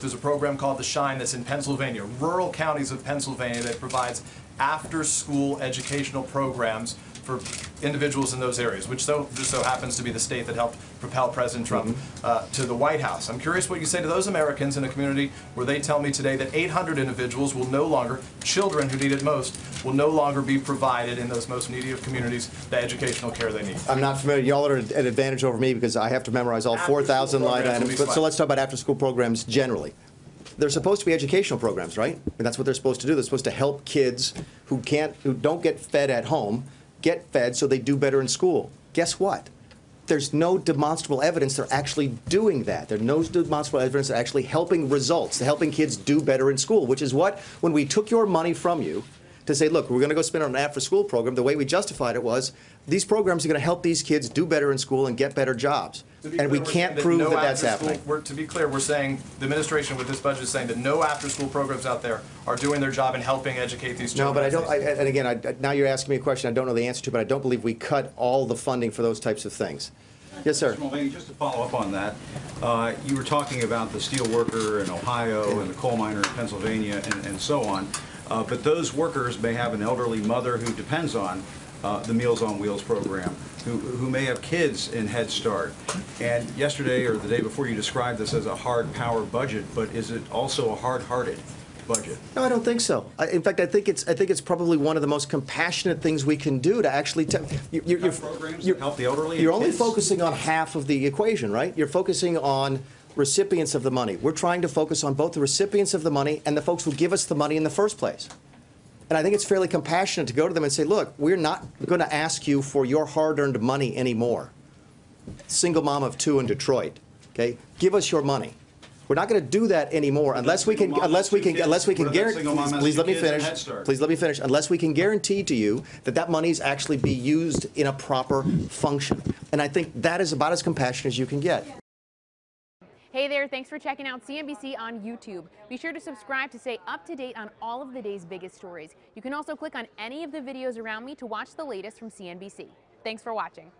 There's a program called The Shine that's in Pennsylvania, rural counties of Pennsylvania, that provides after-school educational programs for individuals in those areas, which just so happens to be the state that helped propel President Trump to the White House. I'm curious what you say to those Americans in a community where they tell me today that 800 individuals will no longer, children who need it most, will no longer be provided in those most needy of communities the educational care they need. I'm not familiar. Y'all are at an advantage over me because I have to memorize all 4,000 line items. So let's talk about after-school programs generally. They're supposed to be educational programs, right? And that's what they're supposed to do. They're supposed to help kids who don't get fed at home get fed so they do better in school. Guess what? There's no demonstrable evidence they're actually doing that. There's no demonstrable evidence they're actually helping results, they're helping kids do better in school, which is what, when we took your money from you to say, look, we're going to go spend on an after-school program, the way we justified it was, these programs are going to help these kids do better in school and get better jobs. And we can't prove that that's happening. To be clear, we're saying, the administration with this budget is saying that no after-school programs out there are doing their job and helping educate these children. No, but I don't, and again, now you're asking me a question I don't know the answer to, but I don't believe we cut all the funding for those types of things. Yes, sir. Mr. Mulvaney, just to follow up on that, you were talking about the steel worker in Ohio and the coal miner in Pennsylvania and so on, but those workers may have an elderly mother who depends on the Meals on Wheels program, who may have kids in Head Start. And yesterday or the day before you described this as a hard power budget, but is it also a hard-hearted budget? No, I don't think so. In fact, I think it's probably one of the most compassionate things we can do to actually programs that help the elderly. You're only focusing on half of the equation, right? You're focusing on recipients of the money. We're trying to focus on both the recipients of the money and the folks who give us the money in the first place. And I think it's fairly compassionate to go to them and say, look, we're not going to ask you for your hard-earned money anymore. Single mom of 2 in Detroit, okay? Give us your money. We're not going to do that anymore unless we can guarantee. Please let me finish. Please let me finish. Unless we can guarantee to you that that money is actually be used in a proper function. And I think that is about as compassionate as you can get. Hey there, thanks for checking out CNBC on YouTube. Be sure to subscribe to stay up to date on all of the day's biggest stories. You can also click on any of the videos around me to watch the latest from CNBC. Thanks for watching.